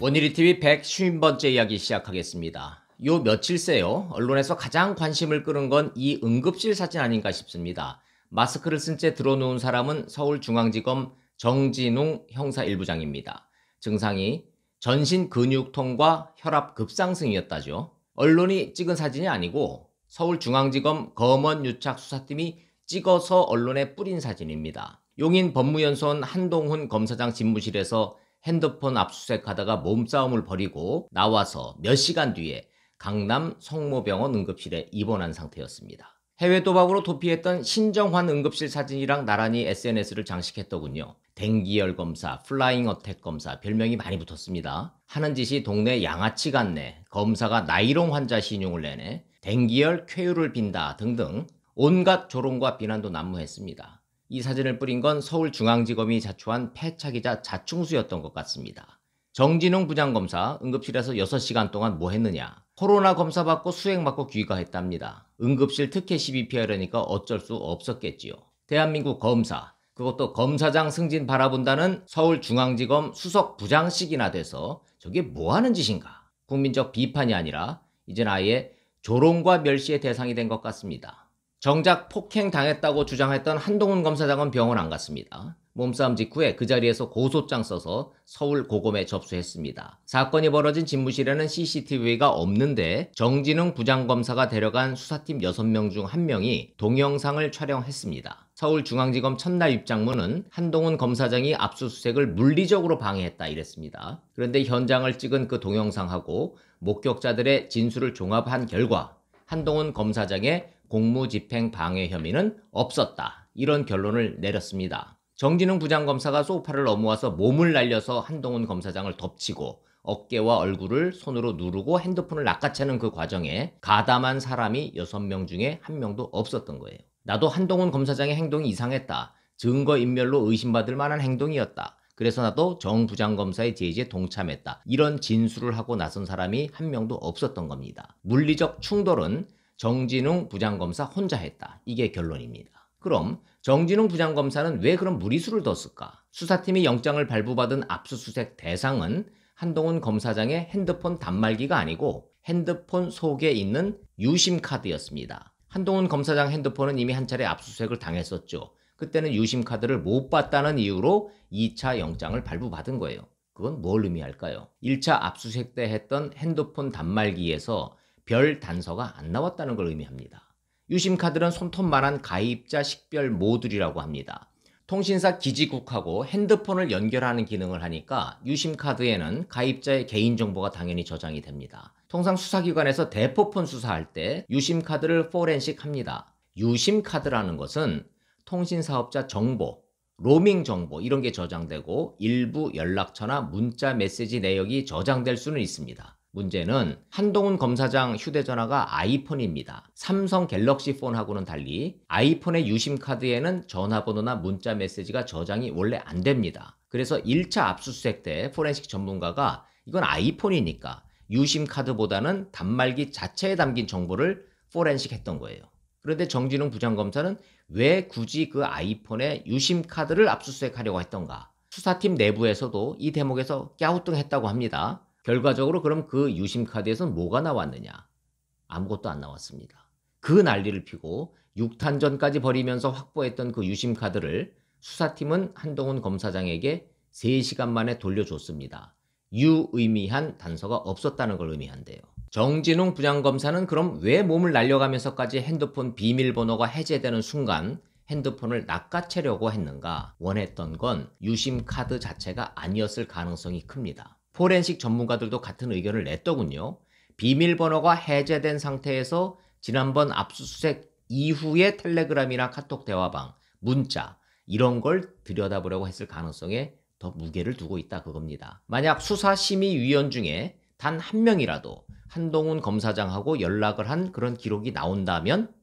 원일이TV 150번째 이야기 시작하겠습니다. 요 며칠새요, 언론에서 가장 관심을 끄는 건 이 응급실 사진 아닌가 싶습니다. 마스크를 쓴 채 들어누운 사람은 서울중앙지검 정진웅 형사 1부장입니다. 증상이 전신 근육통과 혈압 급상승이었다죠. 언론이 찍은 사진이 아니고 서울중앙지검 검언유착 수사팀이 찍어서 언론에 뿌린 사진입니다. 용인 법무연수원 한동훈 검사장 집무실에서 핸드폰 압수수색하다가 몸싸움을 벌이고 나와서 몇 시간 뒤에 강남 성모병원 응급실에 입원한 상태였습니다. 해외 도박으로 도피했던 신정환 응급실 사진이랑 나란히 SNS를 장식했더군요. 댕기열 검사, 플라잉 어택 검사 별명이 많이 붙었습니다. 하는 짓이 동네 양아치 같네, 검사가 나이롱 환자 신용을 내네, 댕기열 쾌유를 빈다 등등 온갖 조롱과 비난도 난무했습니다. 이 사진을 뿌린 건 서울중앙지검이 자초한 패착이자 자충수였던 것 같습니다. 정진웅 부장검사 응급실에서 6시간 동안 뭐 했느냐? 코로나 검사 받고 수액 맞고 귀가했답니다. 응급실 특혜 시비 피하려니까 어쩔 수 없었겠지요. 대한민국 검사, 그것도 검사장 승진 바라본다는 서울중앙지검 수석 부장씩이나 돼서 저게 뭐 하는 짓인가? 국민적 비판이 아니라 이젠 아예 조롱과 멸시의 대상이 된 것 같습니다. 정작 폭행당했다고 주장했던 한동훈 검사장은 병원 안 갔습니다. 몸싸움 직후에 그 자리에서 고소장 써서 서울 고검에 접수했습니다. 사건이 벌어진 집무실에는 CCTV가 없는데 정진웅 부장검사가 데려간 수사팀 6명 중 1명이 동영상을 촬영했습니다. 서울중앙지검 첫날 입장문은 한동훈 검사장이 압수수색을 물리적으로 방해했다 이랬습니다. 그런데 현장을 찍은 그 동영상하고 목격자들의 진술을 종합한 결과 한동훈 검사장의 공무집행 방해 혐의는 없었다, 이런 결론을 내렸습니다. 정진웅 부장검사가 소파를 넘어와서 몸을 날려서 한동훈 검사장을 덮치고 어깨와 얼굴을 손으로 누르고 핸드폰을 낚아채는 그 과정에 가담한 사람이 6명 중에 1명도 없었던 거예요. 나도 한동훈 검사장의 행동이 이상했다, 증거인멸로 의심받을 만한 행동이었다, 그래서 나도 정 부장검사의 제지에 동참했다, 이런 진술을 하고 나선 사람이 1명도 없었던 겁니다. 물리적 충돌은 정진웅 부장검사 혼자 했다, 이게 결론입니다. 그럼 정진웅 부장검사는 왜 그런 무리수를 뒀을까? 수사팀이 영장을 발부받은 압수수색 대상은 한동훈 검사장의 핸드폰 단말기가 아니고 핸드폰 속에 있는 유심카드였습니다. 한동훈 검사장 핸드폰은 이미 한 차례 압수수색을 당했었죠. 그때는 유심카드를 못 봤다는 이유로 2차 영장을 발부받은 거예요. 그건 뭘 의미할까요? 1차 압수수색 때 했던 핸드폰 단말기에서 별 단서가 안 나왔다는 걸 의미합니다. 유심카드는 손톱만한 가입자 식별 모듈이라고 합니다. 통신사 기지국하고 핸드폰을 연결하는 기능을 하니까 유심카드에는 가입자의 개인정보가 당연히 저장이 됩니다. 통상 수사기관에서 대포폰 수사할 때 유심카드를 포렌식 합니다. 유심카드라는 것은 통신사업자 정보, 로밍 정보 이런 게 저장되고 일부 연락처나 문자 메시지 내역이 저장될 수는 있습니다. 문제는 한동훈 검사장 휴대전화가 아이폰입니다. 삼성 갤럭시 폰하고는 달리 아이폰의 유심카드에는 전화번호나 문자 메시지가 저장이 원래 안 됩니다. 그래서 1차 압수수색 때 포렌식 전문가가 이건 아이폰이니까 유심카드보다는 단말기 자체에 담긴 정보를 포렌식 했던 거예요. 그런데 정진웅 부장검사는 왜 굳이 그 아이폰의 유심카드를 압수수색하려고 했던가? 수사팀 내부에서도 이 대목에서 갸우뚱했다고 합니다. 결과적으로 그럼 그 유심카드에서는 뭐가 나왔느냐? 아무것도 안 나왔습니다. 그 난리를 피고 6탄전까지 벌이면서 확보했던 그 유심카드를 수사팀은 한동훈 검사장에게 3시간 만에 돌려줬습니다. 유의미한 단서가 없었다는 걸 의미한대요. 정진웅 부장검사는 그럼 왜 몸을 날려가면서까지 핸드폰 비밀번호가 해제되는 순간 핸드폰을 낚아채려고 했는가? 원했던 건 유심카드 자체가 아니었을 가능성이 큽니다. 포렌식 전문가들도 같은 의견을 냈더군요. 비밀번호가 해제된 상태에서 지난번 압수수색 이후의 텔레그램이나 카톡 대화방, 문자 이런 걸 들여다보려고 했을 가능성에 더 무게를 두고 있다 그겁니다. 만약 수사심의위원 중에 단 1명이라도 한동훈 검사장하고 연락을 한 그런 기록이 나온다면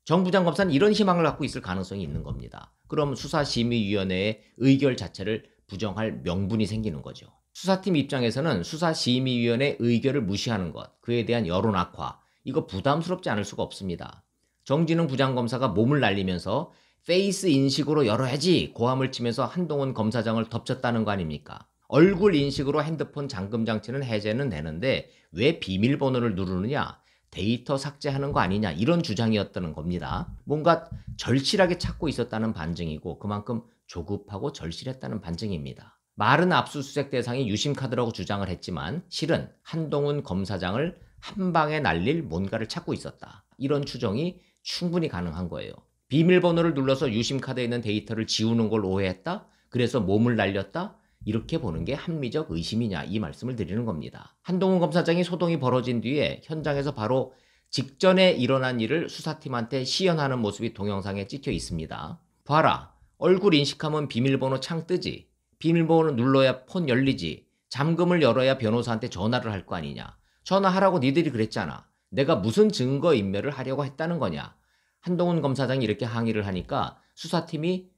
정 부장검사는 이런 희망을 갖고 있을 가능성이 있는 겁니다. 그럼 수사심의위원회의 의결 자체를 부정할 명분이 생기는 거죠. 수사팀 입장에서는 수사심의위원회 의결을 무시하는 것, 그에 대한 여론 악화, 이거 부담스럽지 않을 수가 없습니다. 정진웅 부장검사가 몸을 날리면서 페이스 인식으로 열어야지 고함을 치면서 한동훈 검사장을 덮쳤다는 거 아닙니까? 얼굴 인식으로 핸드폰 잠금 장치는 해제는 되는데 왜 비밀번호를 누르느냐? 데이터 삭제하는 거 아니냐? 이런 주장이었다는 겁니다. 뭔가 절실하게 찾고 있었다는 반증이고 그만큼 조급하고 절실했다는 반증입니다. 말은 압수수색 대상이 유심카드라고 주장을 했지만 실은 한동훈 검사장을 한 방에 날릴 뭔가를 찾고 있었다. 이런 추정이 충분히 가능한 거예요. 비밀번호를 눌러서 유심카드에 있는 데이터를 지우는 걸 오해했다? 그래서 몸을 날렸다? 이렇게 보는 게 합리적 의심이냐 이 말씀을 드리는 겁니다. 한동훈 검사장이 소동이 벌어진 뒤에 현장에서 바로 직전에 일어난 일을 수사팀한테 시연하는 모습이 동영상에 찍혀 있습니다. 봐라. 얼굴 인식하면 비밀번호 창 뜨지. 비밀번호 눌러야 폰 열리지. 잠금을 열어야 변호사한테 전화를 할 거 아니냐. 전화하라고 니들이 그랬잖아. 내가 무슨 증거인멸을 하려고 했다는 거냐. 한동훈 검사장이 이렇게 항의를 하니까 수사팀이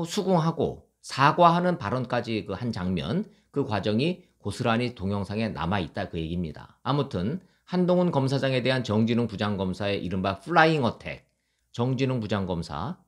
수긍하고 사과하는 발언까지 그 한 장면, 그 과정이 고스란히 동영상에 남아있다 그 얘기입니다. 아무튼 한동훈 검사장에 대한 정진웅 부장검사의 이른바 플라잉 어택, 정진웅 부장검사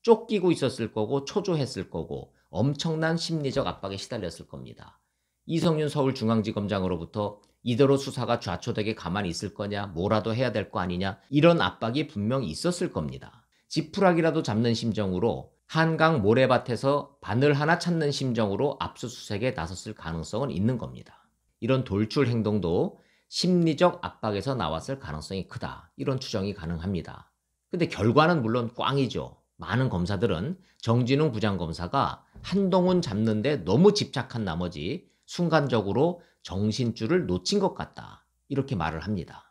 쫓기고 있었을 거고 초조했을 거고 엄청난 심리적 압박에 시달렸을 겁니다. 이성윤 서울중앙지검장으로부터 이대로 수사가 좌초되게 가만히 있을 거냐, 뭐라도 해야 될 거 아니냐 이런 압박이 분명히 있었을 겁니다. 지푸라기라도 잡는 심정으로 한강 모래밭에서 바늘 하나 찾는 심정으로 압수수색에 나섰을 가능성은 있는 겁니다. 이런 돌출 행동도 심리적 압박에서 나왔을 가능성이 크다. 이런 추정이 가능합니다. 근데 결과는 물론 꽝이죠. 많은 검사들은 정진웅 부장검사가 한동훈 잡는데 너무 집착한 나머지 순간적으로 정신줄을 놓친 것 같다. 이렇게 말을 합니다.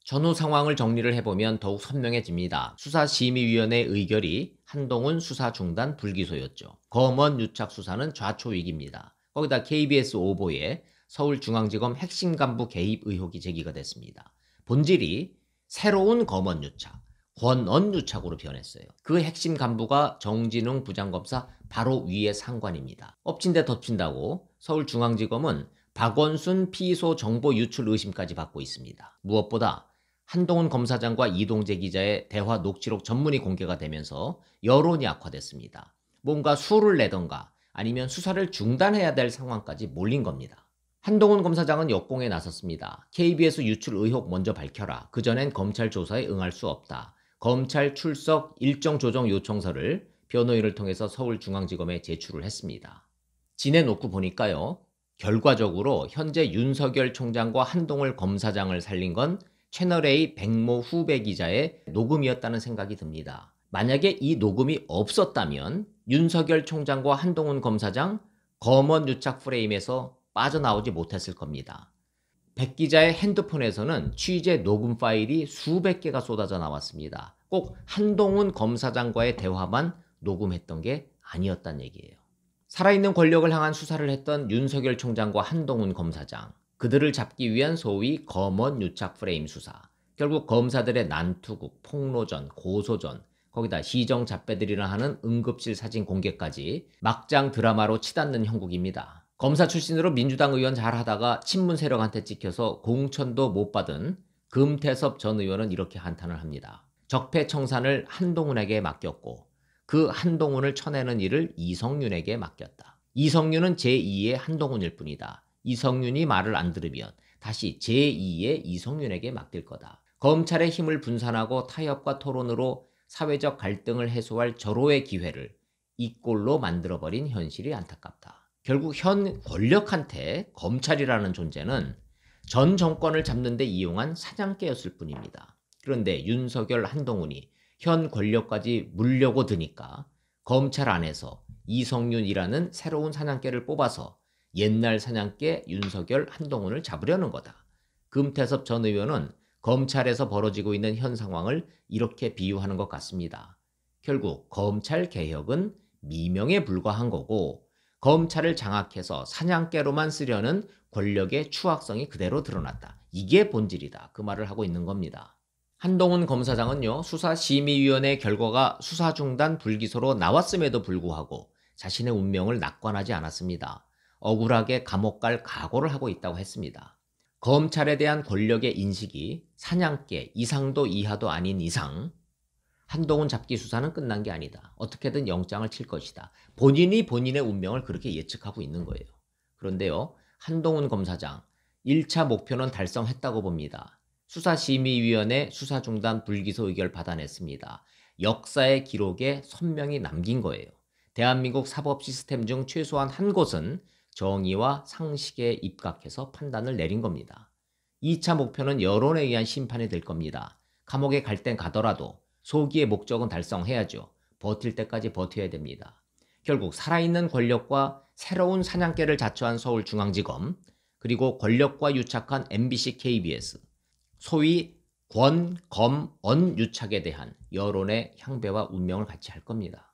전후 상황을 정리를 해보면 더욱 선명해집니다. 수사심의위원회 의결이 한동훈 수사 중단 불기소였죠. 검언 유착 수사는 좌초 위기입니다. 거기다 KBS 오보에 서울중앙지검 핵심 간부 개입 의혹이 제기가 됐습니다. 본질이 새로운 검언 유착, 권언 유착으로 변했어요. 그 핵심 간부가 정진웅 부장검사 바로 위의 상관입니다. 엎친 데 덮친다고 서울중앙지검은 박원순 피소 정보 유출 의심까지 받고 있습니다. 무엇보다 한동훈 검사장과 이동재 기자의 대화 녹취록 전문이 공개가 되면서 여론이 악화됐습니다. 뭔가 수를 내던가 아니면 수사를 중단해야 될 상황까지 몰린 겁니다. 한동훈 검사장은 역공에 나섰습니다. KBS 유출 의혹 먼저 밝혀라. 그전엔 검찰 조사에 응할 수 없다. 검찰 출석 일정 조정 요청서를 변호인을 통해서 서울중앙지검에 제출을 했습니다. 지내놓고 보니까요. 결과적으로 현재 윤석열 총장과 한동훈 검사장을 살린 건 채널A 백모 후배 기자의 녹음이었다는 생각이 듭니다. 만약에 이 녹음이 없었다면 윤석열 총장과 한동훈 검사장 검언 유착 프레임에서 빠져나오지 못했을 겁니다. 백 기자의 핸드폰에서는 취재 녹음 파일이 수백 개가 쏟아져 나왔습니다. 꼭 한동훈 검사장과의 대화만 녹음했던 게 아니었단 얘기예요. 살아있는 권력을 향한 수사를 했던 윤석열 총장과 한동훈 검사장, 그들을 잡기 위한 소위 검언 유착 프레임 수사, 결국 검사들의 난투극, 폭로전, 고소전, 거기다 시정잡배들이나 하는 응급실 사진 공개까지 막장 드라마로 치닫는 형국입니다. 검사 출신으로 민주당 의원 잘하다가 친문 세력한테 찍혀서 공천도 못 받은 금태섭 전 의원은 이렇게 한탄을 합니다. 적폐청산을 한동훈에게 맡겼고 그 한동훈을 쳐내는 일을 이성윤에게 맡겼다. 이성윤은 제2의 한동훈일 뿐이다. 이성윤이 말을 안 들으면 다시 제2의 이성윤에게 맡길 거다. 검찰의 힘을 분산하고 타협과 토론으로 사회적 갈등을 해소할 절호의 기회를 이 꼴로 만들어버린 현실이 안타깝다. 결국 현 권력한테 검찰이라는 존재는 전 정권을 잡는 데 이용한 사냥개였을 뿐입니다. 그런데 윤석열, 한동훈이 현 권력까지 물려고 드니까 검찰 안에서 이성윤이라는 새로운 사냥개를 뽑아서 옛날 사냥개 윤석열, 한동훈을 잡으려는 거다. 금태섭 전 의원은 검찰에서 벌어지고 있는 현 상황을 이렇게 비유하는 것 같습니다. 결국 검찰 개혁은 미명에 불과한 거고 검찰을 장악해서 사냥개로만 쓰려는 권력의 추악성이 그대로 드러났다. 이게 본질이다. 그 말을 하고 있는 겁니다. 한동훈 검사장은요, 수사심의위원회 결과가 수사 중단 불기소로 나왔음에도 불구하고 자신의 운명을 낙관하지 않았습니다. 억울하게 감옥 갈 각오를 하고 있다고 했습니다. 검찰에 대한 권력의 인식이 사냥개 이상도 이하도 아닌 이상 한동훈 잡기 수사는 끝난 게 아니다. 어떻게든 영장을 칠 것이다. 본인이 본인의 운명을 그렇게 예측하고 있는 거예요. 그런데요, 한동훈 검사장 1차 목표는 달성했다고 봅니다. 수사심의위원회 수사중단 불기소 의결 받아냈습니다. 역사의 기록에 선명히 남긴 거예요. 대한민국 사법 시스템 중 최소한 한 곳은 정의와 상식에 입각해서 판단을 내린 겁니다. 2차 목표는 여론에 의한 심판이 될 겁니다. 감옥에 갈 땐 가더라도 소기의 목적은 달성해야죠. 버틸 때까지 버텨야 됩니다. 결국 살아있는 권력과 새로운 사냥개를 자처한 서울중앙지검, 그리고 권력과 유착한 MBC, KBS, 소위 권, 검, 언 유착에 대한 여론의 향배와 운명을 같이 할 겁니다.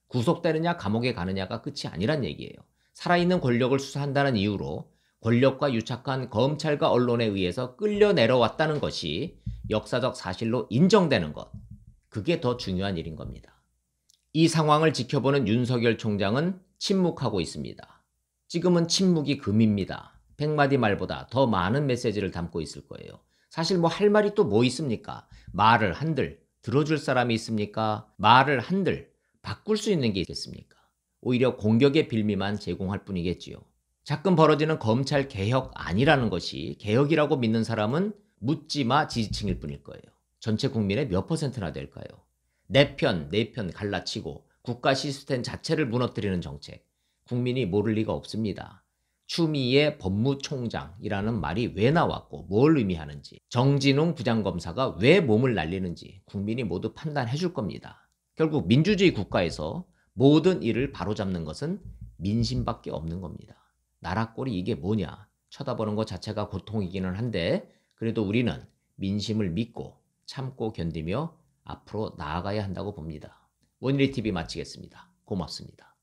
구속되느냐 감옥에 가느냐가 끝이 아니란 얘기예요. 살아있는 권력을 수사한다는 이유로 권력과 유착한 검찰과 언론에 의해서 끌려 내려왔다는 것이 역사적 사실로 인정되는 것, 그게 더 중요한 일인 겁니다. 이 상황을 지켜보는 윤석열 총장은 침묵하고 있습니다. 지금은 침묵이 금입니다. 100마디 말보다 더 많은 메시지를 담고 있을 거예요. 사실 뭐 할 말이 또 뭐 있습니까? 말을 한들 들어줄 사람이 있습니까? 말을 한들 바꿀 수 있는 게 있겠습니까? 오히려 공격의 빌미만 제공할 뿐이겠지요. 자꾸 벌어지는 검찰 개혁 아니라는 것이 개혁이라고 믿는 사람은 묻지마 지지층일 뿐일 거예요. 전체 국민의 몇 %나 될까요? 내 편 갈라치고 국가 시스템 자체를 무너뜨리는 정책, 국민이 모를 리가 없습니다. 추미애 법무총장이라는 말이 왜 나왔고 뭘 의미하는지, 정진웅 부장검사가 왜 몸을 날리는지 국민이 모두 판단해 줄 겁니다. 결국 민주주의 국가에서 모든 일을 바로잡는 것은 민심밖에 없는 겁니다. 나라 꼴이 이게 뭐냐 쳐다보는 것 자체가 고통이기는 한데, 그래도 우리는 민심을 믿고 참고 견디며 앞으로 나아가야 한다고 봅니다. 원일이TV 마치겠습니다. 고맙습니다.